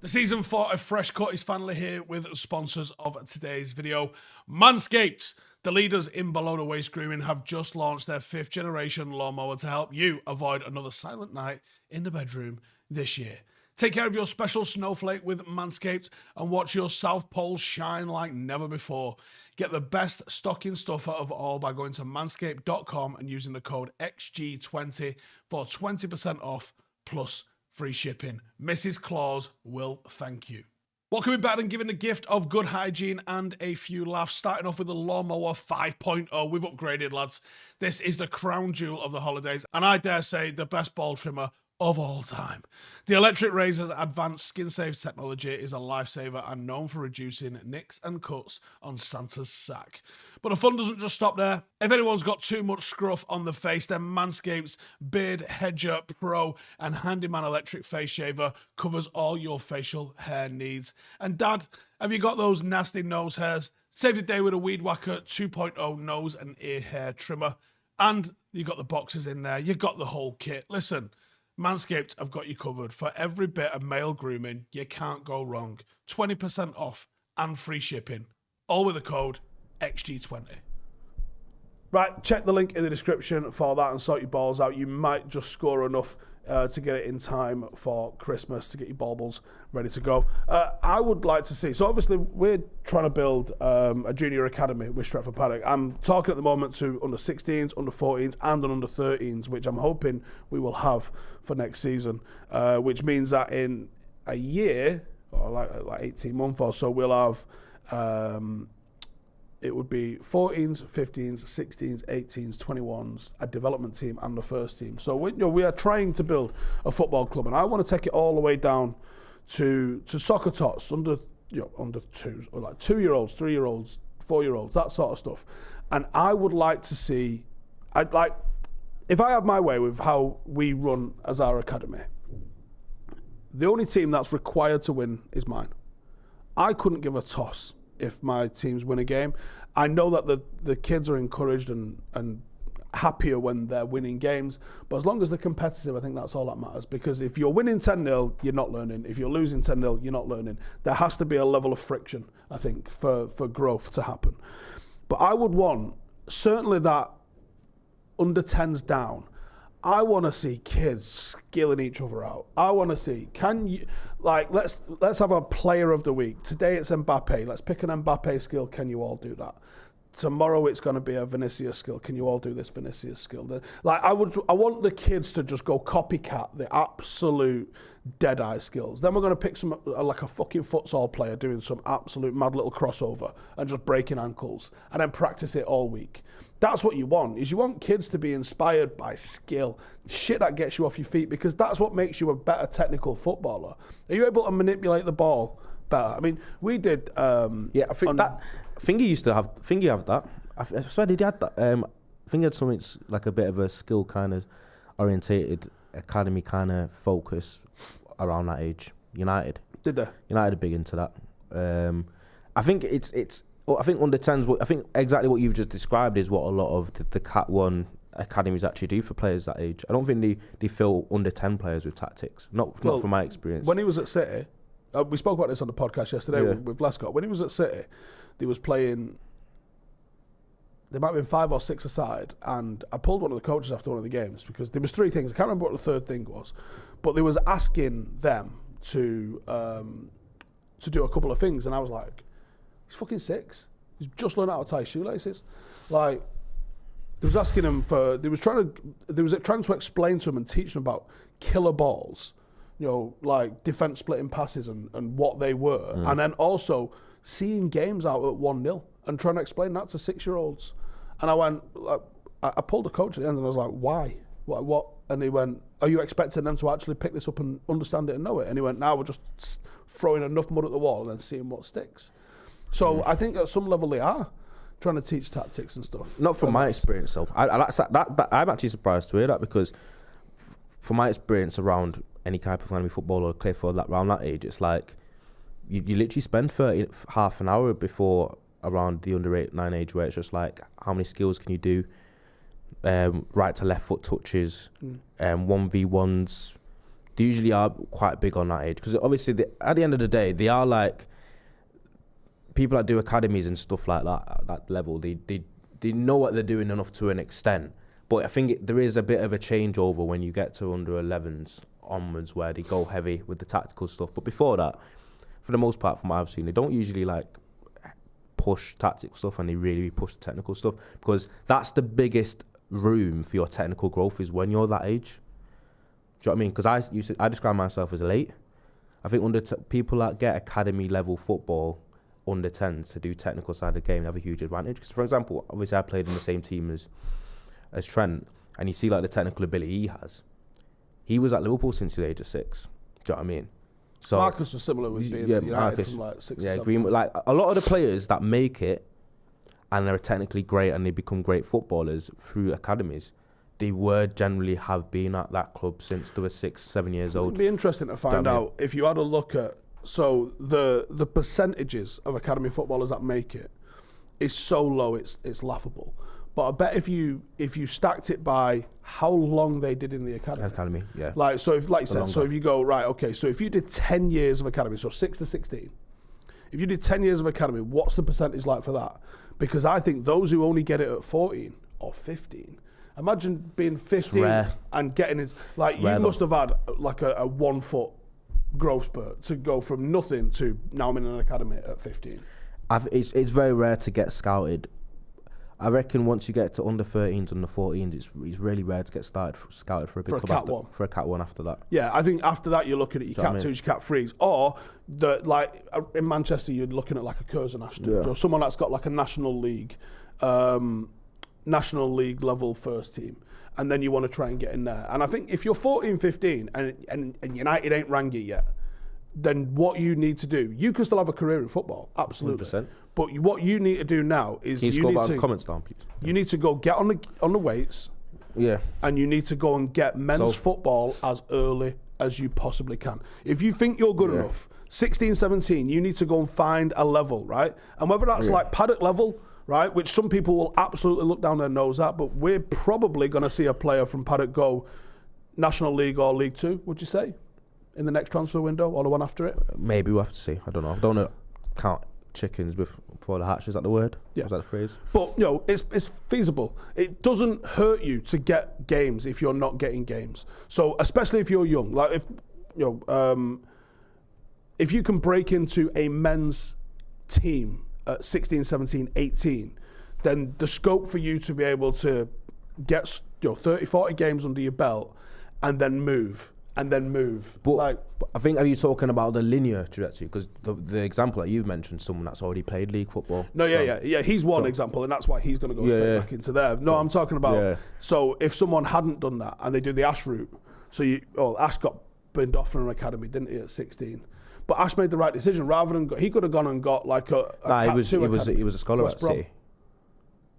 The season 4 of Fresh Cut is finally here with sponsors of today's video. Manscaped, the leaders in below the waist grooming, have just launched their 5th generation lawnmower to help you avoid another silent night in the bedroom this year. Take care of your special snowflake with Manscaped and watch your South Pole shine like never before. Get the best stocking stuffer of all by going to manscaped.com and using the code XG20 for 20% off plus free shipping. Mrs. Claus will thank you. What can be better than giving the gift of good hygiene and a few laughs? Starting off with the Lawnmower 5.0. We've upgraded, lads. This is the crown jewel of the holidays, and I dare say the best ball trimmer of all time. The electric razor's advanced skin-safe technology is a lifesaver and known for reducing nicks and cuts on Santa's sack. But the fun doesn't just stop there. If anyone's got too much scruff on the face, then Manscaped's Beard Hedger Pro and Handyman Electric Face Shaver covers all your facial hair needs. And Dad, have you got those nasty nose hairs? Save the day with a Weed Whacker 2.0 nose and ear hair trimmer. And you got the boxes in there. You got the whole kit. Listen, Manscaped have got you covered. For every bit of male grooming, you can't go wrong. 20% off and free shipping. All with the code XG20. Right, check the link in the description for that and sort your balls out. You might just score enough to get it in time for Christmas to get your baubles ready to go. I would like to see, so obviously we're trying to build a junior academy with Stretford Paddock. I'm talking at the moment to under 16s, under 14s and an under 13s, which I'm hoping we will have for next season, which means that in a year, or like 18 months or so, we'll have it would be 14s, 15s, 16s, 18s, 21s, a development team and the first team. So we are trying to build a football club, and I want to take it all the way down to soccer tots, under under twos, or like 2-year-olds, 3-year-olds, 4-year-olds, that sort of stuff. And I would like to see, if I have my way with how we run as our academy, the only team that's required to win is mine. I couldn't give a toss if my teams win a game. I know that the kids are encouraged and happier when they're winning games, but as long as they're competitive, I think that's all that matters. Because if you're winning 10-0, you're not learning. If you're losing 10-0, you're not learning. There has to be a level of friction, I think, for growth to happen. But I would want, certainly that under 10s down, I want to see kids skilling each other out. I want to see, let's have a player of the week. Today it's Mbappe. Let's pick an Mbappe skill. Can you all do that? Tomorrow it's going to be a Vinicius skill. Can you all do this Vinicius skill? I want the kids to just go copycat the absolute dead-eye skills. Then we're going to pick some, like a fucking futsal player doing some absolute mad little crossover and just breaking ankles, and then practice it all week. That's what you want, is you want kids to be inspired by skill, shit that gets you off your feet, because that's what makes you a better technical footballer. Are you able to manipulate the ball better? I mean, we did... I think that... Thingy used to have... Thingy have that. I swear did he had that. I think he had something like a bit of a skill kind of orientated academy kind of focus around that age. United. Did they? United are big into that. I think it's... I think under 10s, I think exactly what you've just described is what a lot of the Cat 1 academies actually do for players that age. I don't think they fill under 10 players with tactics, not from my experience. When he was at City, we spoke about this on the podcast yesterday with Lescott. When he was at City, they was playing, there might have been 5 or 6 aside, and I pulled one of the coaches after one of the games because there was 3 things. I can't remember what the third thing was, but they was asking them to do a couple of things, and I was like, he's fucking 6. He's just learned how to tie shoelaces. Like, they was asking him for... They was trying to explain to him and teach him about killer balls, like defence splitting passes and what they were. And then also seeing games out at 1-0 and trying to explain that to 6-year-olds. And I went... I pulled a coach at the end and I was like, why? What? And he went, are you expecting them to actually pick this up and understand it and know it? And he went, now we're just throwing enough mud at the wall and then seeing what sticks. So I think at some level they are trying to teach tactics and stuff. Not from my experience, though. I'm actually surprised to hear that, because from my experience around any type of academy football or clay for that around that age, it's like you literally spend half an hour before around the under 8-9 age, where it's just like, how many skills can you do? Right to left foot touches, 1v1s. They usually are quite big on that age, because obviously at the end of the day, they are like... People that do academies and stuff like that at that level, they know what they're doing enough to an extent. But I think there is a bit of a changeover when you get to under 11s onwards, where they go heavy with the tactical stuff. But before that, for the most part, from what I've seen, they don't usually like push tactical stuff, and they really push the technical stuff, because that's the biggest room for your technical growth, is when you're that age. Do you know what I mean? Because I describe myself as late. I think people that get academy level football under 10s to do technical side of the game have a huge advantage. Because, for example, obviously I played in the same team as Trent, and you see like the technical ability he has. He was at Liverpool since the age of 6. Do you know what I mean? So Marcus was similar with being United Marcus, from like 6 or 7. Like a lot of the players that make it and they're technically great and they become great footballers through academies, they generally have been at that club since they were 6-7 years old. It'd be interesting to find out if you had a look at... So the percentages of academy footballers that make it is so low, it's laughable. But I bet if you stacked it by how long they did in the academy. Yeah. Like so, if you go right, okay, so if you did 10 years of academy, so 6 to 16, if you did 10 years of academy, what's the percentage like for that? Because I think those who only get it at 14 or 15. Imagine being 15 and getting it. Like, you must have had like a 1 foot growth spurt to go from nothing to now I'm in an academy at 15. It's very rare to get scouted. I reckon once you get to under 13s, under 14s, it's really rare to get scouted for a big club for a Cat 1 after that. Yeah, I think after that you're looking at your Cat 2s, your Cat 3s, or in Manchester you're looking at like a Curzon Ashton, or someone that's got like a National League level first team, and then you want to try and get in there. And I think if you're 14, 15 and United ain't rang it yet, then what you need to do, you can still have a career in football, absolutely. 100%. But what you need to do now is Can you scroll back the comments down, please? You need to go get on the weights. Yeah. And you need to go and get men's football as early as you possibly can. If you think you're good enough, 16, 17, you need to go and find a level, right? And whether that's like paddock level, right, which some people will absolutely look down their nose at, but we're probably going to see a player from paddock go National League or League Two, would you say, in the next transfer window or the one after it? Maybe we'll have to see. I don't know. I don't know. Count chickens before the hatch. Is that the word? Yeah. Is that the phrase? But, you know, it's feasible. It doesn't hurt you to get games if you're not getting games. So, especially if you're young. Like, if, you know, if you can break into a men's team at 16, 17, 18, then the scope for you to be able to get, you know, 30, 40 games under your belt and then move. But like, I think, are you talking about the linear trajectory? Because the example that you've mentioned, someone that's already played league football. No, yeah. He's one example, and that's why he's going to go straight back into there. No, I'm talking about. So if someone hadn't done that and they do the Ash route, Ash got binned off from an academy, didn't he, at 16? But Ash made the right decision. Rather than he could have gone and got like a. He was a scholar at City.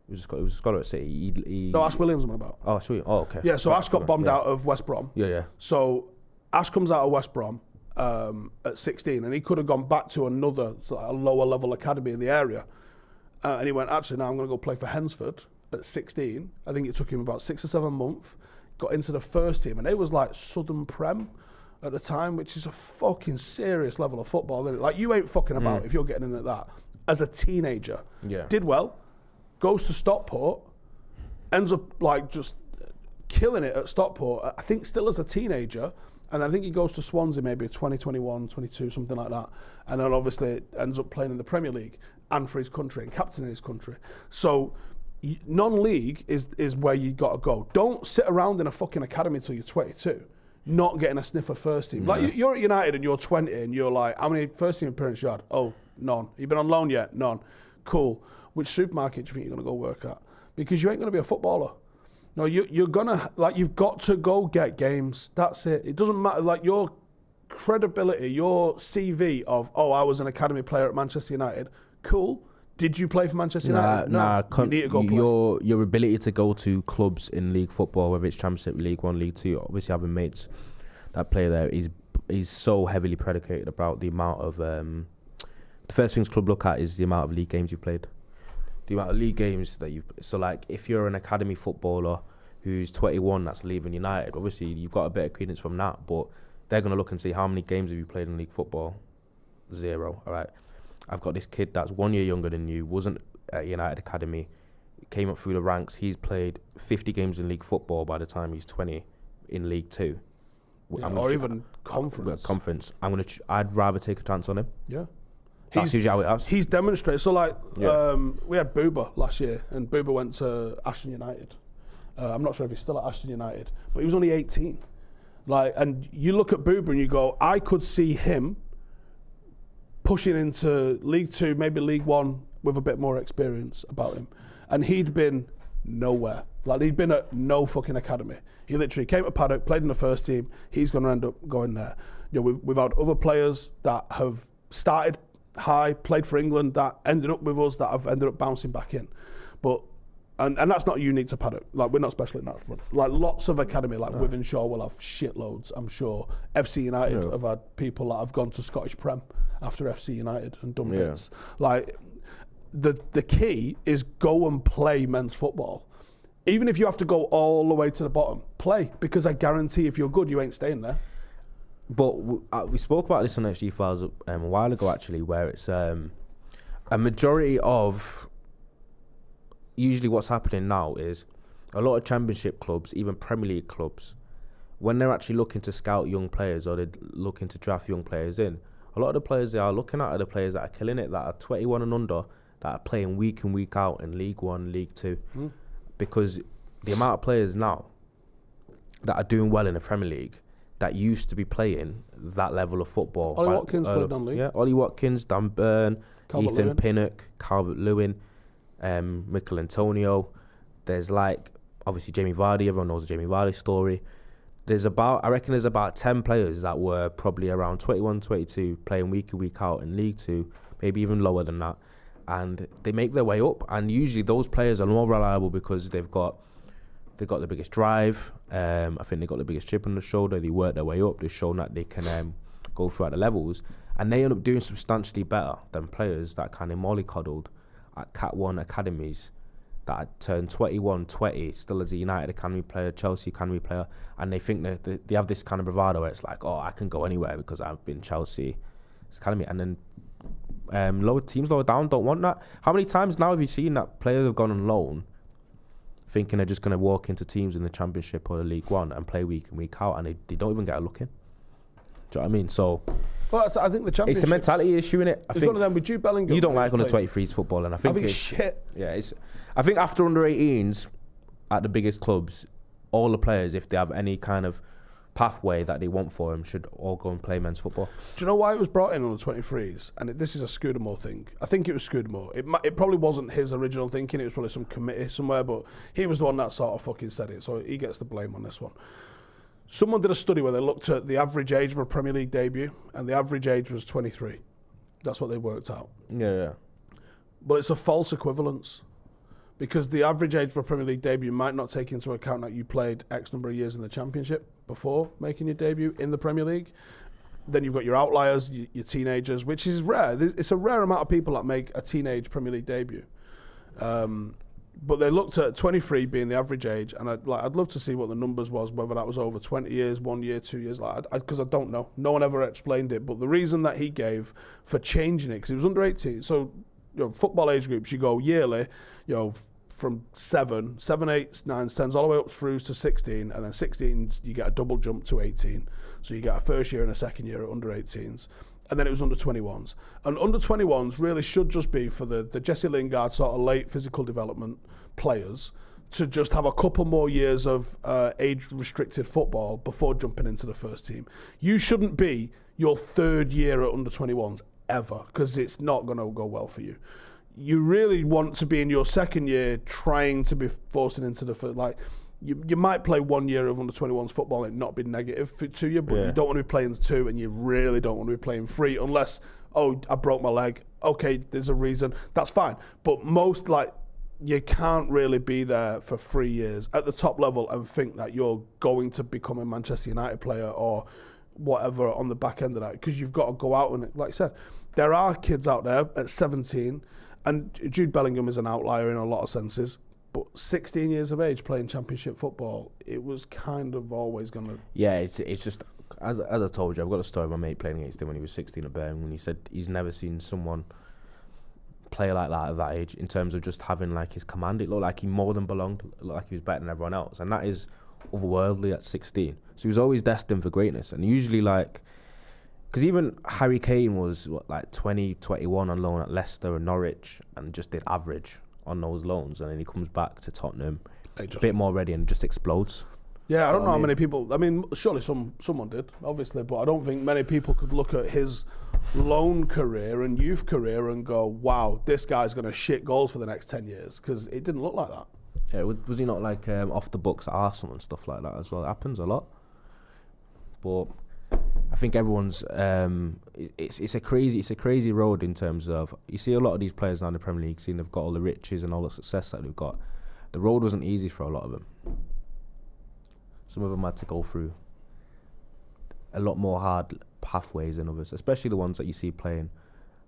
He was a scholar at City. No, Ash Williams I'm about. Oh, Ash Williams. Oh, okay. Yeah, so Ash got bombed out of West Brom. Yeah. So Ash comes out of West Brom at 16, and he could have gone back to another a lower level academy in the area. And he went, actually, now I'm going to go play for Hensford at 16. I think it took him about 6 or 7 months. Got into the first team, and it was like Southern Prem at the time, which is a fucking serious level of football, isn't it? Like, you ain't fucking about if you're getting in at that. As a teenager. Yeah. Did well. Goes to Stockport, ends up like just killing it at Stockport, I think still as a teenager, and I think he goes to Swansea maybe 20, 21, 22, something like that, and then obviously ends up playing in the Premier League and for his country and captaining his country. So non-league is where you got to go. Don't sit around in a fucking academy till you're 22, not getting a sniff of first team. Like you're at United and you're 20 and you're like, how many first team appearances you had? Oh, none. You been on loan yet? None. Cool. Which supermarket do you think you're going to go work at? Because you ain't going to be a footballer. No, you're going to, like, you've got to go get games. That's it. It doesn't matter, like, your credibility, your CV of, I was an academy player at Manchester United. Cool. Did you play for Manchester United? No. You need to go play. Your ability to go to clubs in league football, whether it's Championship, League One, League Two, obviously having mates that play there, is so heavily predicated about the amount of, the first things club look at is the amount of league games you've played. The amount of league games that so like if you're an academy footballer who's 21 that's leaving United, obviously you've got a bit of credence from that, but they're going to look and see how many games have you played in league football? 0. All right. I've got this kid that's 1 year younger than you, wasn't at United Academy, came up through the ranks. He's played 50 games in league football by the time he's 20 in League Two. Yeah, or even conference. I'd rather take a chance on him. Yeah. That's usually how it is. He's demonstrated. So, like, we had Booba last year, and Booba went to Ashton United. I'm not sure if he's still at Ashton United, but he was only 18. Like, and you look at Booba and you go, I could see him pushing into League Two, maybe League One, with a bit more experience about him. And he'd been nowhere. Like, he'd been at no fucking academy. He literally came to Paddock, played in the first team. He's going to end up going there. You know, we've had other players that have started high, played for England, that ended up with us, that have ended up bouncing back in. But and that's not unique to Paddock. Like, we're not special in that front. Like, lots of academy, like Withenshaw will have shitloads, I'm sure. FC United have had people that have gone to Scottish Prem after FC United and done bits. Like, the key is go and play men's football. Even if you have to go all the way to the bottom, play, because I guarantee if you're good, you ain't staying there. But we spoke about this on XG Files a while ago, actually, where it's a majority of... Usually what's happening now is a lot of championship clubs, even Premier League clubs, when they're actually looking to scout young players or they're looking to draft young players in, a lot of the players they are looking at are the players that are killing it, that are 21 and under, that are playing week in, week out in League One, League Two. Because the amount of players now that are doing well in the Premier League that used to be playing that level of football. Ollie Watkins played non-league. Yeah, Ollie Watkins, Dan Burn, Ethan Pinnock, Calvert-Lewin, Mikel Antonio. There's like, obviously Jamie Vardy, everyone knows the Jamie Vardy story. I reckon there's about 10 players that were probably around 21, 22, playing week in, week out in League Two, maybe even lower than that. And they make their way up. And usually those players are more reliable because they've got the biggest drive. I think they've got the biggest chip on the shoulder. They work their way up. They've shown that they can go throughout the levels. And they end up doing substantially better than players that kind of mollycoddled at Cat 1 academies that turned 21, 20, still as a United Academy player, Chelsea Academy player, and they think that they have this kind of bravado where it's like, oh, I can go anywhere because I've been Chelsea Academy. And then lower down don't want that. How many times now have you seen that players have gone on loan thinking they're just going to walk into teams in the Championship or the League One and play week in, week out, and they don't even get a look in? Do you know what I mean? So... Well, I think the Championship. It's a mentality issue, innit? It's one of them with Jude Bellingham. You don't like under 23s football, and I think it's shit. Yeah, I think after under 18s at the biggest clubs, all the players, if they have any kind of pathway that they want for them, should all go and play men's football. Do you know why it was brought in under 23s? And this is a Scudamore thing. I think it was Scudamore. It probably wasn't his original thinking. It was probably some committee somewhere, but he was the one that sort of fucking said it, so he gets the blame on this one. Someone did a study where they looked at the average age of a Premier League debut, and the average age was 23. That's what they worked out. Yeah. But it's a false equivalence, because the average age for a Premier League debut might not take into account that you played X number of years in the Championship before making your debut in the Premier League. Then you've got your outliers, your teenagers, which is rare. It's a rare amount of people that make a teenage Premier League debut. But they looked at 23 being the average age, and I'd love to see what the numbers was, whether that was over 20 years, 1 year, 2 years, because I don't know. No one ever explained it. But the reason that he gave for changing it, because it was under 18, so football age groups, you go yearly, from 7, 8, 9, 10s, all the way up through to 16, and then 16, you get a double jump to 18. So you get a first year and a second year at under 18s. And then it was under 21s. And under 21s really should just be for the Jesse Lingard sort of late physical development players to just have a couple more years of age-restricted football before jumping into the first team. You shouldn't be your third year at under 21s ever, because it's not going to go well for you. You really want to be in your second year trying to be forcing into the first, You might play 1 year of under 21s football and it not be negative to you, but you don't want to be playing 2, and you really don't want to be playing 3 unless, I broke my leg. Okay, there's a reason. That's fine. But most, you can't really be there for 3 years at the top level and think that you're going to become a Manchester United player or whatever on the back end of that, because you've got to go out and, like I said, there are kids out there at 17, and Jude Bellingham is an outlier in a lot of senses. But 16 years of age playing Championship football, it was kind of always going to... Yeah, it's just, as I told you, I've got a story of my mate playing against him when he was 16 at Birmingham, and he said he's never seen someone play like that at that age in terms of just having his command. It looked like he more than belonged, it looked like he was better than everyone else, and that is otherworldly at 16. So he was always destined for greatness, and usually because even Harry Kane was 20, 21 on loan at Leicester and Norwich and just did average on those loans, and then he comes back to Tottenham a bit more ready and just explodes. Yeah, I don't know how many people... I mean, surely someone did, obviously, but I don't think many people could look at his loan career and youth career and go, wow, this guy's going to shit goals for the next 10 years, because it didn't look like that. Yeah, was he not off the books at Arsenal and stuff like that as well? It happens a lot. But I think everyone's... It's a crazy road in terms of... You see a lot of these players now in the Premier League, seeing they've got all the riches and all the success that they've got. The road wasn't easy for a lot of them. Some of them had to go through a lot more hard pathways than others, especially the ones that you see playing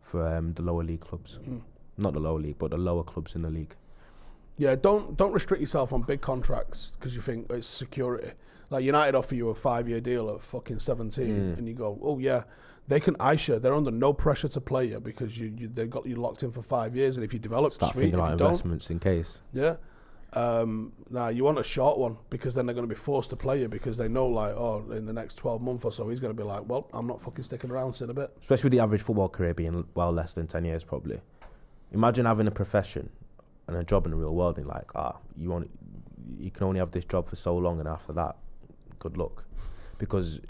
for the lower league clubs. Not the lower league, but the lower clubs in the league. Yeah, don't restrict yourself on big contracts because you think it's security. Like United offer you a 5-year deal at fucking 17, and you go, oh yeah, they can ice you. They're under no pressure to play you because they've got you locked in for 5 years, and if you develop, start sweet. Thinking if about you investments don't, in case. Yeah. You want a short one because then they're going to be forced to play you because they know in the next 12 months or so he's going to be like, well, I'm not fucking sticking around in a bit. Especially with the average football career being well less than 10 years probably. Imagine having a profession and a job in the real world and you can only have this job for so long, and after that, good luck. Because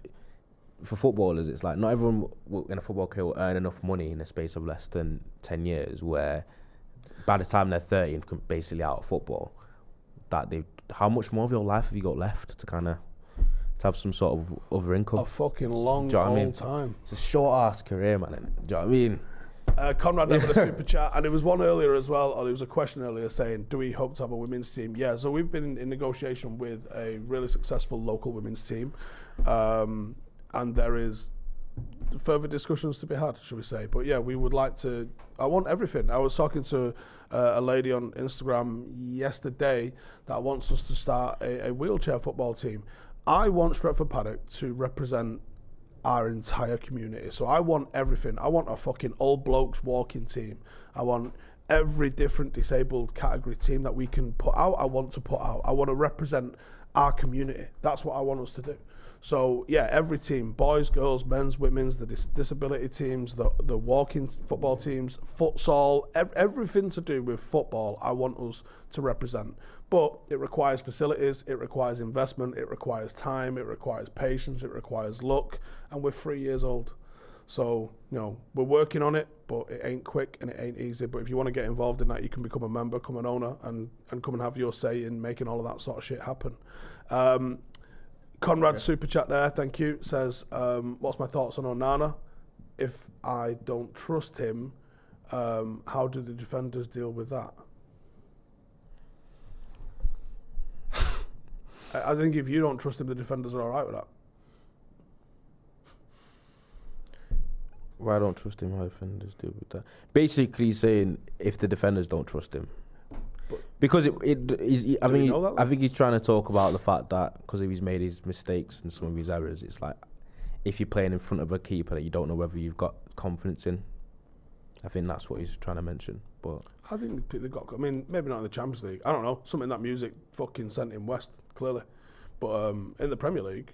for footballers, it's not everyone in a football career will earn enough money in the space of less than 10 years where by the time they're 30 and basically out of football, how much more of your life have you got left to kind of to have some sort of other income. A fucking long, old time. It's a short-ass career, man. Do you know what I mean? Conrad with a super chat, and there was one earlier as well, or there was a question earlier saying, do we hope to have a women's team? Yeah, so we've been in negotiation with a really successful local women's team, and there is further discussions to be had, should we say. But yeah, we would like to, I want everything. I was talking to a lady on Instagram yesterday that wants us to start a wheelchair football team. I want Stretford Paddock to represent our entire community. So I want everything. I want a fucking old blokes walking team. I want every different disabled category team that we can put out. I want to put out. I want to represent our community. That's what I want us to do. So yeah, every team, boys, girls, men's, women's, the disability teams, the walking football teams, futsal, everything to do with football, I want us to represent. But it requires facilities, it requires investment, it requires time, it requires patience, it requires luck, and we're 3 years old. So, you know, we're working on it, but it ain't quick and it ain't easy. But if you want to get involved in that, you can become a member, become an owner, and come and have your say in making all of that sort of shit happen. Conrad super chat there, thank you, says, what's my thoughts on Onana? If I don't trust him, how do the defenders deal with that? I think if you don't trust him, the defenders are all right with that. Well, I don't trust him, how defenders deal with that. Basically, he's saying if the defenders don't trust him. Because I think he's trying to talk about the fact that because he's made his mistakes and some of his errors, it's like if you're playing in front of a keeper that you don't know whether you've got confidence in. I think that's what he's trying to mention. But I think they've got, I mean, maybe not in the Champions League. I don't know. Something that music fucking sent him west, clearly. But in the Premier League,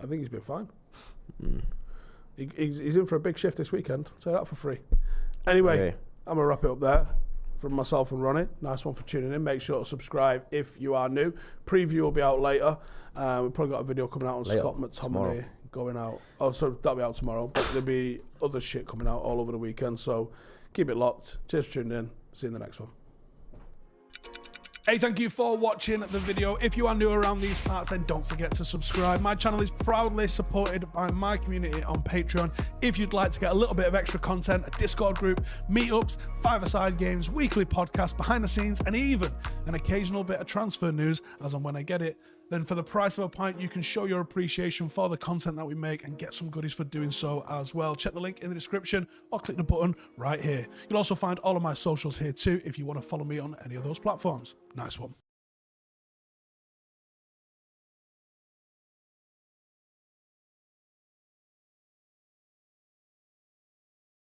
I think he's been fine. He's in for a big shift this weekend. Say that for free. Anyway, I'm going to wrap it up there. From myself and Ronnie, nice one for tuning in. Make sure to subscribe if you are new. Preview will be out later. We've probably got a video coming out on Scott McTominay going out. Oh, so that'll be out tomorrow. But there'll be other shit coming out all over the weekend. So keep it locked. Cheers for tuning in. See you in the next one. Hey, thank you for watching the video. If you are new around these parts, then don't forget to subscribe. My channel is proudly supported by my community on Patreon. If you'd like to get a little bit of extra content, a Discord group, meetups, five-a-side games, weekly podcasts, behind the scenes, and even an occasional bit of transfer news as and when I get it, then for the price of a pint, you can show your appreciation for the content that we make and get some goodies for doing so as well. Check the link in the description or click the button right here. You'll also find all of my socials here too if you want to follow me on any of those platforms. Nice one.